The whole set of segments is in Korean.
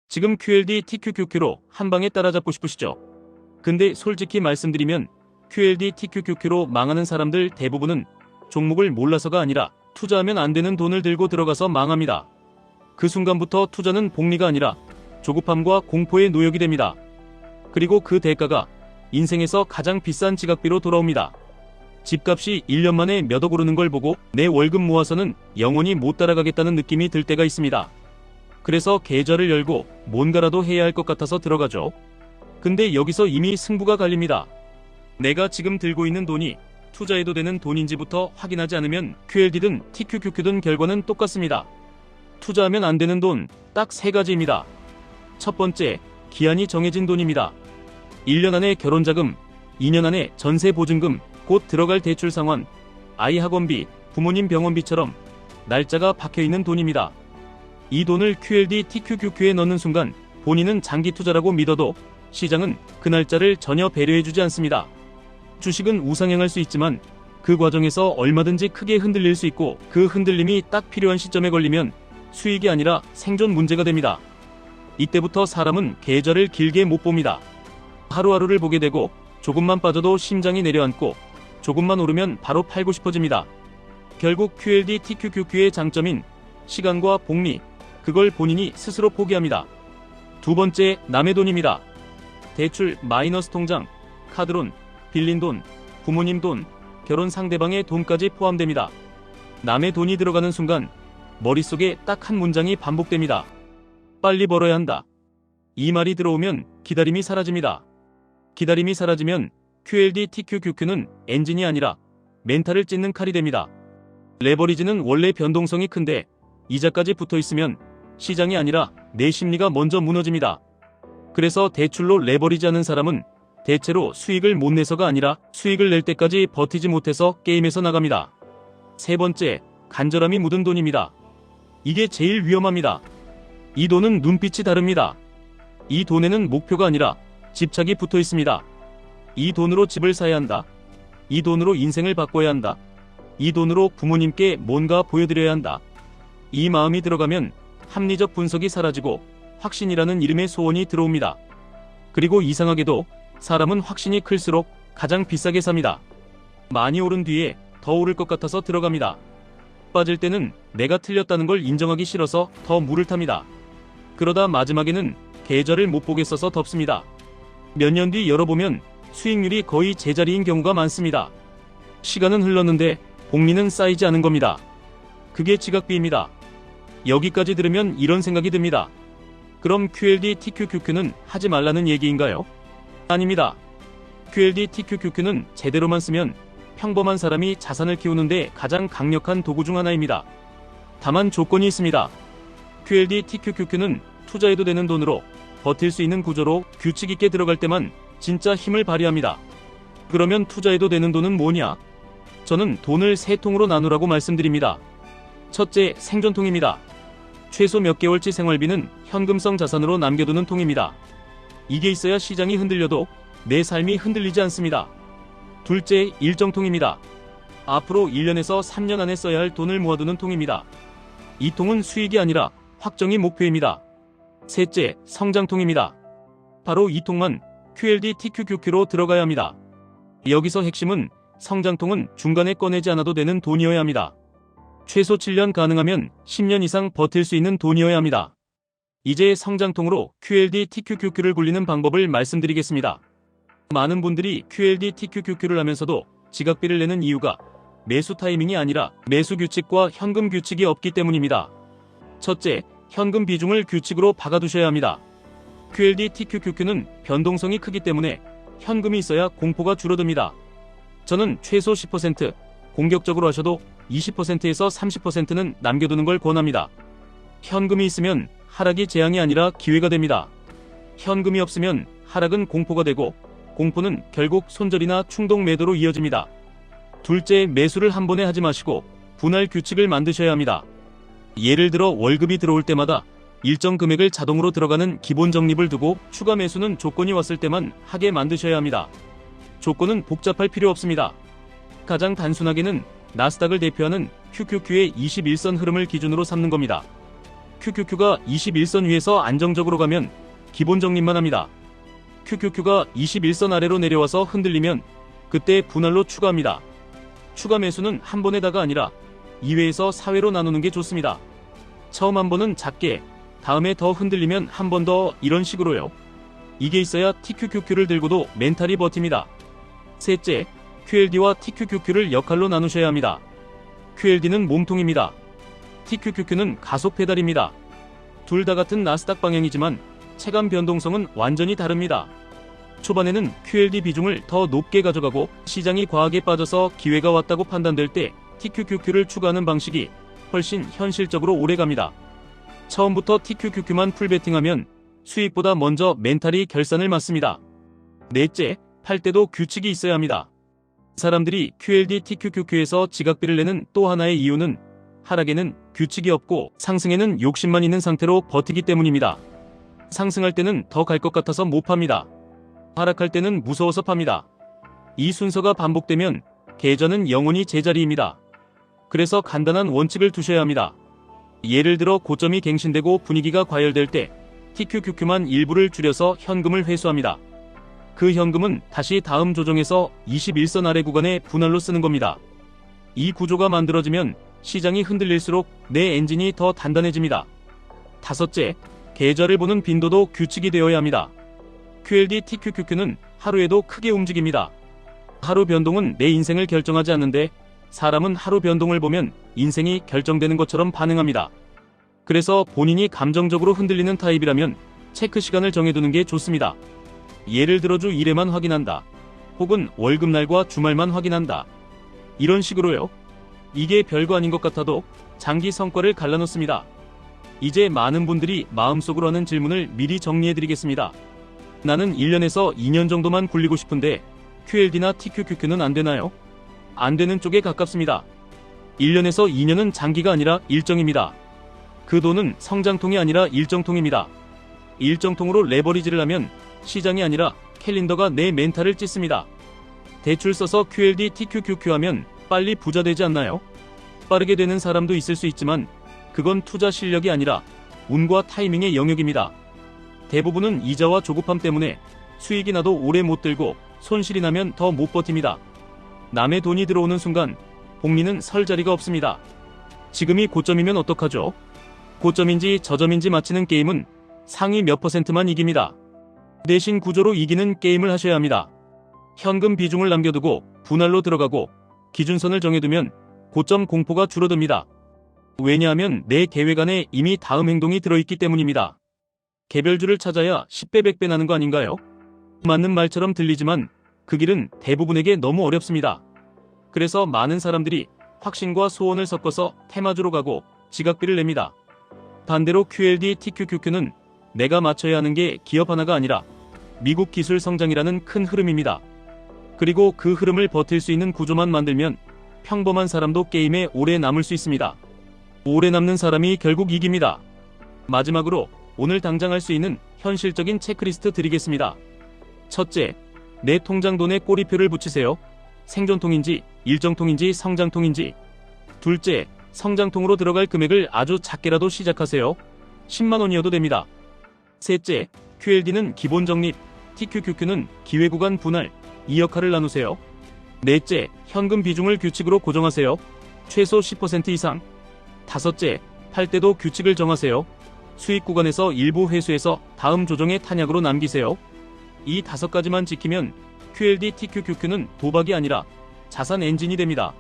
지금 QLD TQQQ로 한 방에 따라잡고 싶으시죠? 근데 솔직히 말씀드리면 QLD TQQQ로 망하는 사람들 대부분은 종목을 몰라서가 아니라 투자하면 안 되는 돈을 들고 들어가서 망합니다. 그 순간부터 투자는 복리가 아니라 조급함과 공포의 노역이 됩니다. 그리고 그 대가가 인생에서 가장 비싼 지각비로 돌아옵니다. 집값이 1년 만에 몇 억 오르는 걸 보고 내 월급 모아서는 영원히 못 따라가겠다는 느낌이 들 때가 있습니다. 그래서 계좌를 열고 뭔가라도 해야 할 것 같아서 들어가죠. 근데 여기서 이미 승부가 갈립니다. 내가 지금 들고 있는 돈이 투자해도 되는 돈인지부터 확인하지 않으면 QLD든 TQQQ든 결과는 똑같습니다. 투자하면 안 되는 돈 딱 3가지입니다. 첫 번째, 기한이 정해진 돈입니다. 1년 안에 결혼자금, 2년 안에 전세보증금, 곧 들어갈 대출 상환, 아이 학원비, 부모님 병원비처럼 날짜가 박혀있는 돈입니다. 이 돈을 QLD TQQQ에 넣는 순간 본인은 장기 투자라고 믿어도 시장은 그 날짜를 전혀 배려해주지 않습니다. 주식은 우상향할 수 있지만 그 과정에서 얼마든지 크게 흔들릴 수 있고 그 흔들림이 딱 필요한 시점에 걸리면 수익이 아니라 생존 문제가 됩니다. 이때부터 사람은 계좌를 길게 못 봅니다. 하루하루를 보게 되고 조금만 빠져도 심장이 내려앉고 조금만 오르면 바로 팔고 싶어집니다. 결국 QLD TQQQ의 장점인 시간과 복리, 그걸 본인이 스스로 포기합니다. 두 번째, 남의 돈입니다. 대출, 마이너스 통장, 카드론, 빌린 돈, 부모님 돈, 결혼 상대방의 돈까지 포함됩니다. 남의 돈이 들어가는 순간 머릿속에 딱 한 문장이 반복됩니다. 빨리 벌어야 한다. 이 말이 들어오면 기다림이 사라집니다. 기다림이 사라지면 QLD TQQQ는 엔진이 아니라 멘탈을 찢는 칼이 됩니다. 레버리지는 원래 변동성이 큰데 이자까지 붙어있으면 시장이 아니라 내 심리가 먼저 무너집니다. 그래서 대출로 레버리지하는 사람은 대체로 수익을 못 내서가 아니라 수익을 낼 때까지 버티지 못해서 게임에서 나갑니다. 세 번째, 간절함이 묻은 돈입니다. 이게 제일 위험합니다. 이 돈은 눈빛이 다릅니다. 이 돈에는 목표가 아니라 집착이 붙어 있습니다. 이 돈으로 집을 사야 한다. 이 돈으로 인생을 바꿔야 한다. 이 돈으로 부모님께 뭔가 보여드려야 한다. 이 마음이 들어가면 합리적 분석이 사라지고 확신이라는 이름의 소원이 들어옵니다. 그리고 이상하게도 사람은 확신이 클수록 가장 비싸게 삽니다. 많이 오른 뒤에 더 오를 것 같아서 들어갑니다. 빠질 때는 내가 틀렸다는 걸 인정하기 싫어서 더 물을 탑니다. 그러다 마지막에는 계좌를 못 보겠어서 덮습니다. 몇 년 뒤 열어보면 수익률이 거의 제자리인 경우가 많습니다. 시간은 흘렀는데 복리는 쌓이지 않은 겁니다. 그게 지각비입니다. 여기까지 들으면 이런 생각이 듭니다. 그럼 QLD TQQQ는 하지 말라는 얘기인가요? 아닙니다. QLD TQQQ는 제대로만 쓰면 평범한 사람이 자산을 키우는데 가장 강력한 도구 중 하나입니다. 다만 조건이 있습니다. QLD TQQQ는 투자해도 되는 돈으로 버틸 수 있는 구조로 규칙 있게 들어갈 때만 진짜 힘을 발휘합니다. 그러면 투자해도 되는 돈은 뭐냐? 저는 돈을 3통으로 나누라고 말씀드립니다. 첫째, 생존통입니다. 최소 몇 개월치 생활비는 현금성 자산으로 남겨두는 통입니다. 이게 있어야 시장이 흔들려도 내 삶이 흔들리지 않습니다. 둘째, 일정통입니다. 앞으로 1년에서 3년 안에 써야 할 돈을 모아두는 통입니다. 이 통은 수익이 아니라 확정이 목표입니다. 셋째, 성장통입니다. 바로 이 통만 QLD TQQQ로 들어가야 합니다. 여기서 핵심은 성장통은 중간에 꺼내지 않아도 되는 돈이어야 합니다. 최소 7년 가능하면 10년 이상 버틸 수 있는 돈이어야 합니다. 이제 성장통으로 QLD TQQQ를 굴리는 방법을 말씀드리겠습니다. 많은 분들이 QLD TQQQ를 하면서도 지각비를 내는 이유가 매수 타이밍이 아니라 매수 규칙과 현금 규칙이 없기 때문입니다. 첫째, 현금 비중을 규칙으로 박아두셔야 합니다. QLD TQQQ는 변동성이 크기 때문에 현금이 있어야 공포가 줄어듭니다. 저는 최소 10%, 공격적으로 하셔도 20%에서 30%는 남겨두는 걸 권합니다. 현금이 있으면 하락이 재앙이 아니라 기회가 됩니다. 현금이 없으면 하락은 공포가 되고 공포는 결국 손절이나 충동 매도로 이어집니다. 둘째, 매수를 한 번에 하지 마시고 분할 규칙을 만드셔야 합니다. 예를 들어 월급이 들어올 때마다 일정 금액을 자동으로 들어가는 기본 적립을 두고 추가 매수는 조건이 왔을 때만 하게 만드셔야 합니다. 조건은 복잡할 필요 없습니다. 가장 단순하게는 나스닥을 대표하는 QQQ의 21선 흐름을 기준으로 삼는 겁니다. QQQ가 21선 위에서 안정적으로 가면 기본 적립만 합니다. QQQ가 21선 아래로 내려와서 흔들리면 그때 분할로 추가합니다. 추가 매수는 한 번에다가 아니라 2회에서 4회로 나누는 게 좋습니다. 처음 한 번은 작게, 다음에 더 흔들리면 한 번 더, 이런 식으로요. 이게 있어야 TQQQ를 들고도 멘탈이 버팁니다. 셋째, QLD와 TQQQ를 역할로 나누셔야 합니다. QLD는 몸통입니다. TQQQ는 가속 페달입니다. 둘 다 같은 나스닥 방향이지만 체감 변동성은 완전히 다릅니다. 초반에는 QLD 비중을 더 높게 가져가고 시장이 과하게 빠져서 기회가 왔다고 판단될 때 TQQQ를 추가하는 방식이 훨씬 현실적으로 오래갑니다. 처음부터 TQQQ만 풀베팅하면 수익보다 먼저 멘탈이 결산을 맞습니다. 넷째, 팔 때도 규칙이 있어야 합니다. 사람들이 QLD TQQQ에서 지각비를 내는 또 하나의 이유는 하락에는 규칙이 없고 상승에는 욕심만 있는 상태로 버티기 때문입니다. 상승할 때는 더 갈 것 같아서 못 팝니다. 하락할 때는 무서워서 팝니다. 이 순서가 반복되면 계좌는 영원히 제자리입니다. 그래서 간단한 원칙을 두셔야 합니다. 예를 들어 고점이 갱신되고 분위기가 과열될 때 TQQQ만 일부를 줄여서 현금을 회수합니다. 그 현금은 다시 다음 조정에서 21선 아래 구간에 분할로 쓰는 겁니다. 이 구조가 만들어지면 시장이 흔들릴수록 내 엔진이 더 단단해집니다. 다섯째, 계좌를 보는 빈도도 규칙이 되어야 합니다. QLD TQQQ는 하루에도 크게 움직입니다. 하루 변동은 내 인생을 결정하지 않는데 사람은 하루 변동을 보면 인생이 결정되는 것처럼 반응합니다. 그래서 본인이 감정적으로 흔들리는 타입이라면 체크 시간을 정해두는 게 좋습니다. 예를 들어 주 1회만 확인한다. 혹은 월급날과 주말만 확인한다. 이런 식으로요. 이게 별거 아닌 것 같아도 장기 성과를 갈라놓습니다. 이제 많은 분들이 마음속으로 하는 질문을 미리 정리해드리겠습니다. 나는 1년에서 2년 정도만 굴리고 싶은데 QLD나 TQQQ는 안 되나요? 안 되는 쪽에 가깝습니다. 1년에서 2년은 장기가 아니라 일정입니다. 그 돈은 성장통이 아니라 일정통입니다. 일정통으로 레버리지를 하면 시장이 아니라 캘린더가 내 멘탈을 찢습니다. 대출 써서 QLD TQQQ 하면 빨리 부자 되지 않나요? 빠르게 되는 사람도 있을 수 있지만 그건 투자 실력이 아니라 운과 타이밍의 영역입니다. 대부분은 이자와 조급함 때문에 수익이 나도 오래 못 들고 손실이 나면 더 못 버팁니다. 남의 돈이 들어오는 순간 복리는 설 자리가 없습니다. 지금이 고점이면 어떡하죠? 고점인지 저점인지 맞히는 게임은 상위 몇 %만 이깁니다. 대신 구조로 이기는 게임을 하셔야 합니다. 현금 비중을 남겨두고 분할로 들어가고 기준선을 정해두면 고점 공포가 줄어듭니다. 왜냐하면 내 계획 안에 이미 다음 행동이 들어있기 때문입니다. 개별주를 찾아야 10배 100배 나는 거 아닌가요? 맞는 말처럼 들리지만 그 길은 대부분에게 너무 어렵습니다. 그래서 많은 사람들이 확신과 소원을 섞어서 테마주로 가고 지각비를 냅니다. 반대로 QLD TQQQ는 내가 맞춰야 하는 게 기업 하나가 아니라 미국 기술 성장이라는 큰 흐름입니다. 그리고 그 흐름을 버틸 수 있는 구조만 만들면 평범한 사람도 게임에 오래 남을 수 있습니다. 오래 남는 사람이 결국 이깁니다. 마지막으로 오늘 당장 할 수 있는 현실적인 체크리스트 드리겠습니다. 첫째, 내 통장 돈에 꼬리표를 붙이세요. 생존통인지 일정통인지 성장통인지. 둘째, 성장통으로 들어갈 금액을 아주 작게라도 시작하세요. 10만 원이어도 됩니다. 셋째, QLD는 기본 적립, TQQQ는 기회구간 분할, 이 역할을 나누세요. 넷째, 현금 비중을 규칙으로 고정하세요. 최소 10% 이상. 다섯째, 팔 때도 규칙을 정하세요. 수익 구간에서 일부 회수해서 다음 조정의 탄약으로 남기세요. 이 5가지만 지키면 QLD TQQQ는 도박이 아니라 자산 엔진이 됩니다.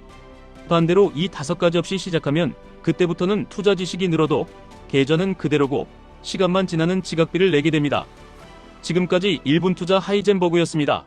반대로 이 5가지 없이 시작하면 그때부터는 투자 지식이 늘어도 계좌는 그대로고 시간만 지나는 지각비를 내게 됩니다. 지금까지 1분 투자 하이젠버그였습니다.